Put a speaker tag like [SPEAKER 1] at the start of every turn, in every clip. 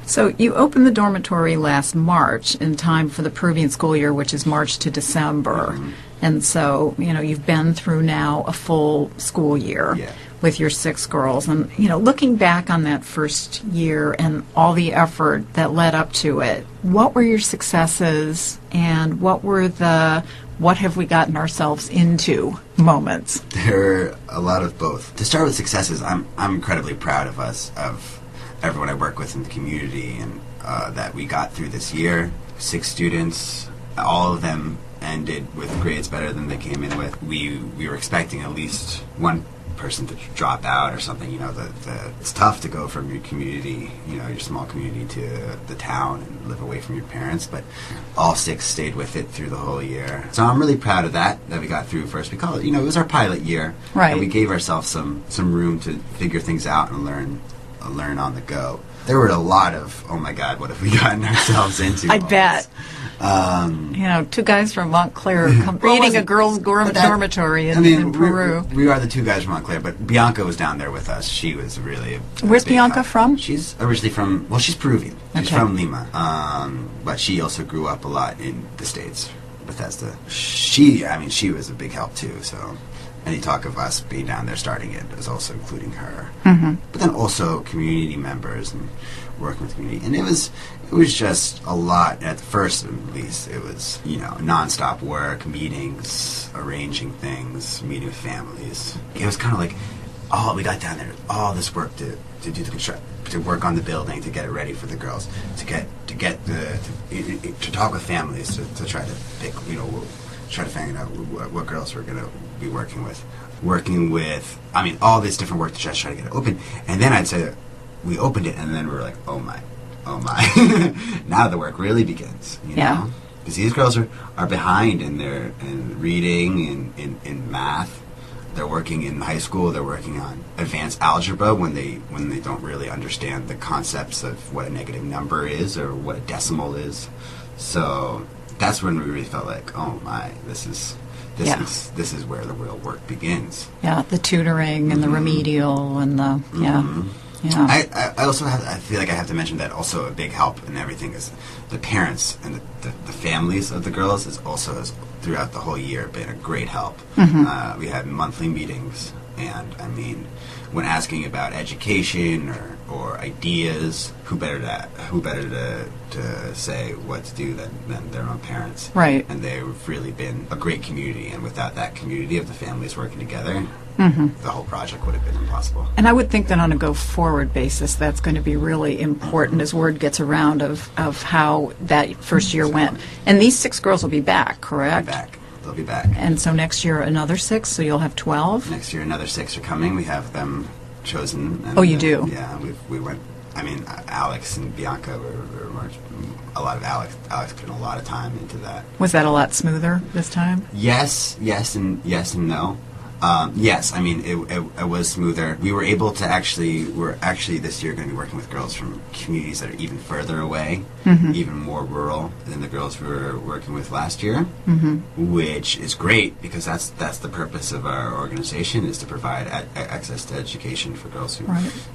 [SPEAKER 1] So you opened the dormitory last March in time for the Peruvian school year, which is March to December. And so, you've been through now a full school year with your 6 girls. And, looking back on that first year and all the effort that led up to it, what were your successes and what were the what have we gotten ourselves into moments?
[SPEAKER 2] There are a lot of both. To start with successes, I'm incredibly proud of us, of everyone I work with in the community, and that we got through this year. 6 students, all of them ended with grades better than they came in with. We were expecting at least one person to drop out or something. It's tough to go from your community, your small community, to the town and live away from your parents, but all 6 stayed with it through the whole year. So I'm really proud of that we got through first. We call it, it was our pilot year.
[SPEAKER 1] Right.
[SPEAKER 2] And we gave ourselves some room to figure things out and learn on the go. There were a lot of, oh my God, what have we gotten ourselves into?
[SPEAKER 1] I bet. 2 guys from Montclair creating a girls' dormitory in Peru.
[SPEAKER 2] We are the 2 guys from Montclair, but Bianca was down there with us. She was really
[SPEAKER 1] Where's Bianca from?
[SPEAKER 2] She's originally from, she's Peruvian. She's
[SPEAKER 1] Okay.
[SPEAKER 2] from Lima, but she also grew up a lot in the States, Bethesda. She was a big help too, so any talk of us being down there starting it is also including her.
[SPEAKER 1] Mm-hmm.
[SPEAKER 2] But then also community members and working with the community. And it was just a lot. At first, at least, it was, nonstop work, meetings, arranging things, meeting with families. It was kind of like, we got down there, all this work to do the construction, to work on the building, to get it ready for the girls, to talk with families, to try to pick, try to find out what girls we're going to be working with, all this different work to just try to get it open. And then I'd say that we opened it, and then we were like, oh my. Now the work really begins,
[SPEAKER 1] Yeah.
[SPEAKER 2] Because these girls are behind in reading, in math. They're working in high school, they're working on advanced algebra when they don't really understand the concepts of what a negative number is or what a decimal is. So that's when we really felt like, oh my, this is where the real work begins.
[SPEAKER 1] Yeah, the tutoring and the remedial and the
[SPEAKER 2] I also I feel like I have to mention that also a big help in everything is the parents and the families of the girls has throughout the whole year been a great help.
[SPEAKER 1] Mm-hmm.
[SPEAKER 2] We had monthly meetings, and when asking about education or ideas, who better to say what to do than their own parents?
[SPEAKER 1] Right.
[SPEAKER 2] And they've really been a great community, and without that community of the families working together, the whole project would have been impossible.
[SPEAKER 1] And I would think that on a go-forward basis, that's going to be really important as word gets around of how that first year went. And these 6 girls will be back, correct?
[SPEAKER 2] They'll be back.
[SPEAKER 1] And so next year another 6, so you'll have 12?
[SPEAKER 2] Next year another 6 are coming. We have them chosen. And,
[SPEAKER 1] oh, you do?
[SPEAKER 2] Yeah, we went. Alex and Bianca were a lot of Alex put in a lot of time into that.
[SPEAKER 1] Was that a lot smoother this time?
[SPEAKER 2] Yes, and no. Yes, it was smoother. We were able to we're actually this year going to be working with girls from communities that are even further away, even more rural than the girls we were working with last year, which is great because that's the purpose of our organization, is to provide access to education for girls who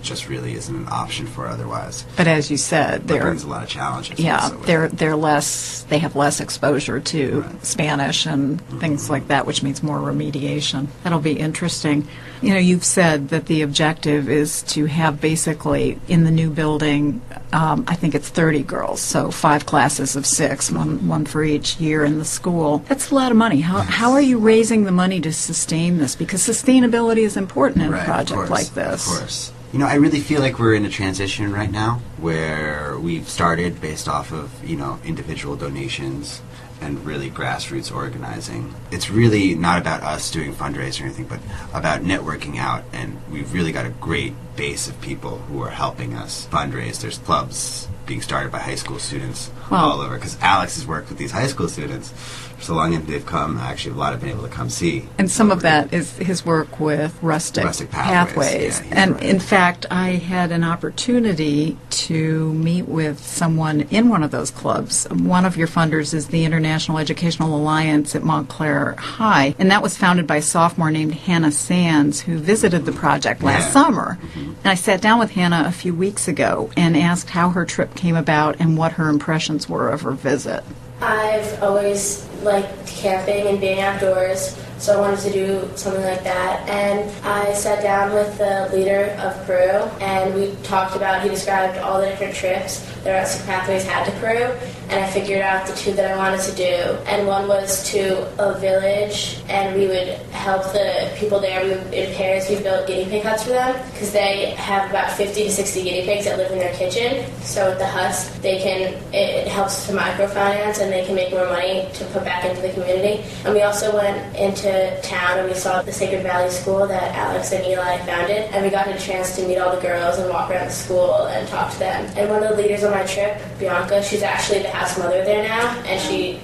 [SPEAKER 2] just really isn't an option for otherwise.
[SPEAKER 1] But as you said,
[SPEAKER 2] that brings a lot of challenges.
[SPEAKER 1] Yeah, they have less exposure to Spanish and things like that, which means more remediation. That'll be interesting. You've said that the objective is to have basically in the new building, I think it's 30 girls, so 5 classes of 6, one for each year in the school. That's a lot of money. How are you raising the money to sustain this? Because sustainability is important in a project like this.
[SPEAKER 2] Of course. I really feel like we're in a transition right now where we've started based off of, individual donations and really grassroots organizing. It's really not about us doing fundraising or anything, but about networking out, and we've really got a great base of people who are helping us fundraise. There's clubs being started by high school students all over, because Alex has worked with these high school students for so long, and they've come, actually a lot have been able to come see.
[SPEAKER 1] And some of that is his work with rustic pathways.
[SPEAKER 2] Yeah,
[SPEAKER 1] and in fact, I had an opportunity to meet with someone in one of those clubs. One of your funders is the International Educational Alliance at Montclair High, and that was founded by a sophomore named Hannah Sands, who visited the project last summer. And I sat down with Hannah a few weeks ago and asked how her trip came about and what her impressions were of her visit.
[SPEAKER 3] I've always liked camping and being outdoors, so I wanted to do something like that. And I sat down with the leader of Peru, and we talked about, he described all the different trips the Rescue Pathways had to Peru, and I figured out the two that I wanted to do. And one was to a village, and we would help the people there. In pairs, we built guinea pig huts for them, because they have about 50 to 60 guinea pigs that live in their kitchen. So with the huts, it helps to microfinance, and they can make more money to put back into the community. And we also went into town, and we saw the Sacred Valley School that Alex and Eli founded, and we got a chance to meet all the girls and walk around the school and talk to them. And one of the leaders on my trip, Bianca, she's actually the house mother there now, and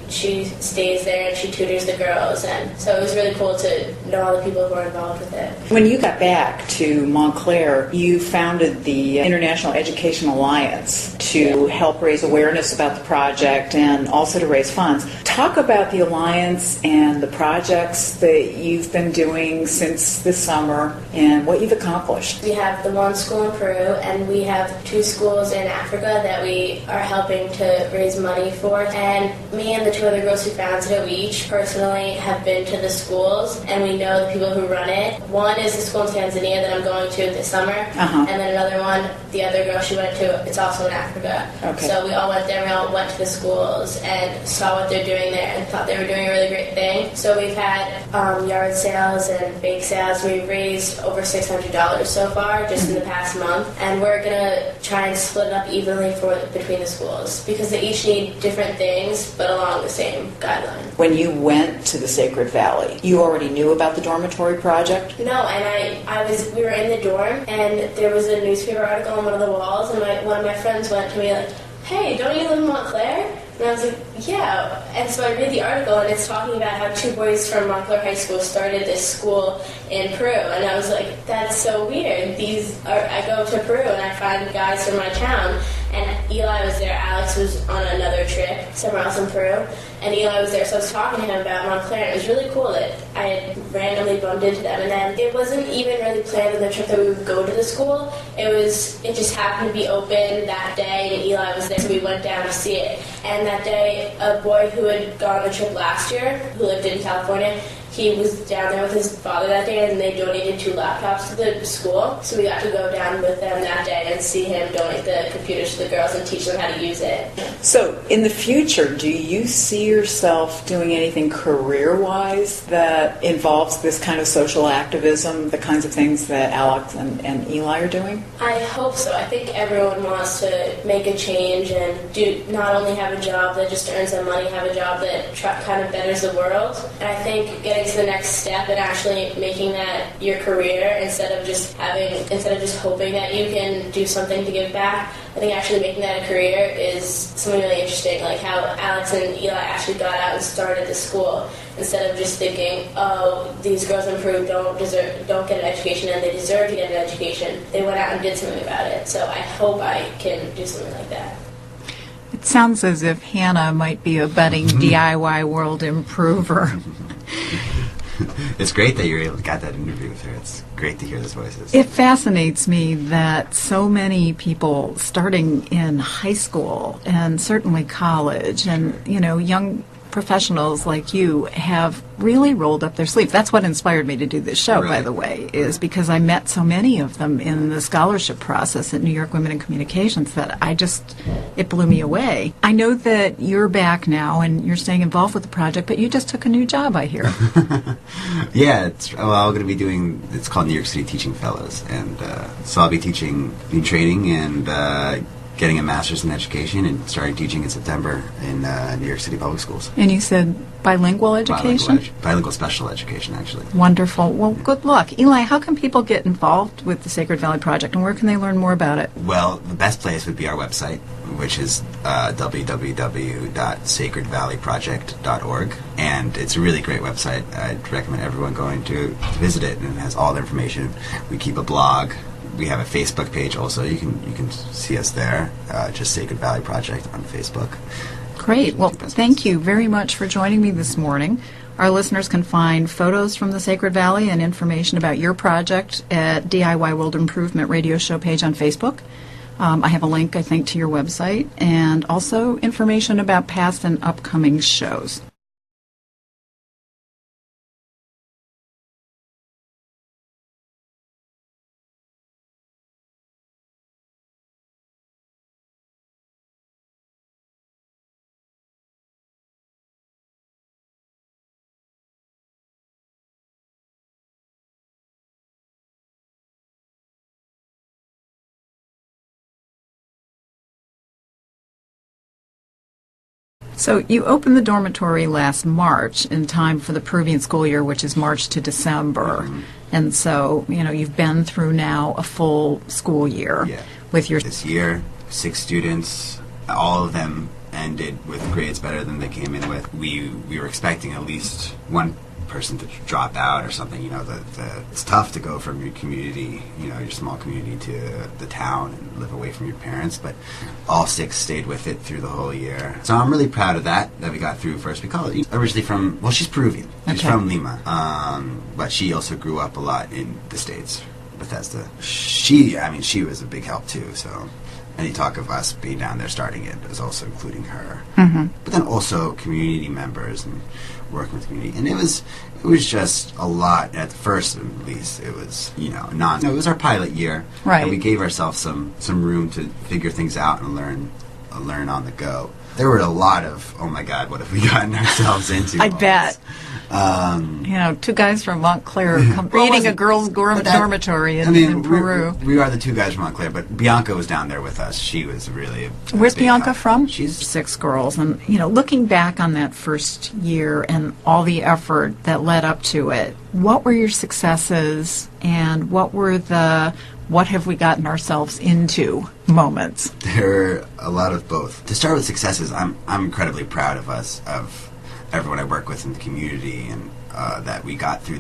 [SPEAKER 3] she stays there and she tutors the girls, and so it was really cool to know all the people who are involved with it.
[SPEAKER 4] When you got back to Montclair, you founded the International Education Alliance to help raise awareness about the project and also to raise funds. Talk about the Alliance and the projects that you've been doing since this summer and what you've accomplished.
[SPEAKER 3] We have the one school in Peru, and we have 2 schools in Africa that we are helping to raise money for. And me and the 2 other girls who founded it, we each personally have been to the schools, and we know the people who run it. One is the school in Tanzania that I'm going to this summer, and then another one, the other girl she went to, it's also in Africa.
[SPEAKER 4] Okay.
[SPEAKER 3] So we all went there, we all went to the schools and saw what they're doing there and thought they were doing a really great thing. So we've had yard sales and bake sales. We've raised over $600 so far just in the past month, and we're going to try and split it up evenly between the schools because they each need different things but along the same guideline.
[SPEAKER 4] When you went to the Sacred Valley, you already knew about the dormitory project?
[SPEAKER 3] No, and we were in the dorm, and there was a newspaper article on one of the walls, and one of my friends went to me like, "Hey, don't you live in Montclair?" And I was like, "Yeah." And so I read the article, and it's talking about how 2 boys from Montclair High School started this school in Peru. And I was like, that's so weird. I go to Peru, and I find guys from my town. And Eli was there. Alex was on another trip somewhere else in Peru. And Eli was there, so I was talking to him about Montclair. And it was really cool that I had randomly bumped into them. And then it wasn't even really planned in the trip that we would go to the school. It just happened to be open that day, and Eli was there, so we went down to see it. And that day, a boy who had gone on the trip last year, who lived in California, he was down there with his father that day, and they donated 2 laptops to the school. So we got to go down with them that day and see him donate the computers to the girls and teach them how to use it.
[SPEAKER 4] So in the future, do you see yourself doing anything career-wise that involves this kind of social activism, the kinds of things that Alex and Eli are doing?
[SPEAKER 3] I hope so. I think everyone wants to make a change and not only have a job that just earns them money, have a job that kind of betters the world. And I think getting to the next step and actually making that your career instead of just hoping that you can do something to give back, I think actually making that a career is something really interesting, like how Alex and Eli actually got out and started the school instead of just thinking, oh, these girls in Peru don't get an education and they deserve to get an education. They went out and did something about it. So I hope I can do something like that.
[SPEAKER 1] It sounds as if Hannah might be a budding DIY world improver.
[SPEAKER 2] It's great that you got that interview with her. It's great to hear those voices.
[SPEAKER 1] It fascinates me that so many people starting in high school and certainly college and, young professionals like you have really rolled up their sleeves. That's what inspired me to do this show, by the way, is because I met so many of them in the scholarship process at New York Women in Communications that it blew me away. I know that you're back now and you're staying involved with the project, but you just took a new job, I hear.
[SPEAKER 2] Yeah, I'm going to be doing, it's called New York City Teaching Fellows, and so I'll be teaching new training and getting a master's in education and starting teaching in September in New York City public schools.
[SPEAKER 1] And you said bilingual education?
[SPEAKER 2] Bilingual special education, actually.
[SPEAKER 1] Wonderful. Well, good luck. Eli, how can people get involved with the Sacred Valley Project, and where can they learn more about it?
[SPEAKER 2] Well, the best place would be our website, which is www.sacredvalleyproject.org, and it's a really great website. I'd recommend everyone going to visit it, and it has all the information. We keep a blog. We have a Facebook page also. You can see us there. Just Sacred Valley Project on Facebook.
[SPEAKER 1] Great. Well, thank you very much for joining me this morning. Our listeners can find photos from the Sacred Valley and information about your project at DIY World Improvement radio show page on Facebook. I have a link, I think, to your website and also information about past and upcoming shows. So you opened the dormitory last March in time for the Peruvian school year, which is March to December.
[SPEAKER 2] Mm-hmm.
[SPEAKER 1] And so, you've been through now a full school year with your...
[SPEAKER 2] This year, 6 students, all of them ended with grades better than they came in with. We were expecting at least one person to drop out or something. It's tough to go from your community, your small community, to the town and live away from your parents, but all 6 stayed with it through the whole year. So I'm really proud of that we got through first. We call it originally from, she's Peruvian. She's from Lima, but she also grew up a lot in the States, Bethesda. She was a big help too, so any talk of us being down there starting it was also including her.
[SPEAKER 1] Mm-hmm.
[SPEAKER 2] But then also community members and working with the community. And it was just a lot at first, at least. It was, it was our pilot year.
[SPEAKER 1] Right.
[SPEAKER 2] And we gave ourselves some room to figure things out and learn on the go. There were a lot of, oh my God, what have we gotten ourselves into?
[SPEAKER 1] I bet. 2 guys from Montclair eating a girls' dormitory in Peru.
[SPEAKER 2] We are the 2 guys from Montclair, but Bianca was down there with us. She was really
[SPEAKER 1] Where's Bianca from?
[SPEAKER 2] She's
[SPEAKER 1] 6 girls. And, looking back on that first year and all the effort that led up to it, what were your successes and what were the what have we gotten ourselves into moments?
[SPEAKER 2] There are a lot of both. To start with successes, I'm incredibly proud of us, of everyone I work with in the community, and that we got through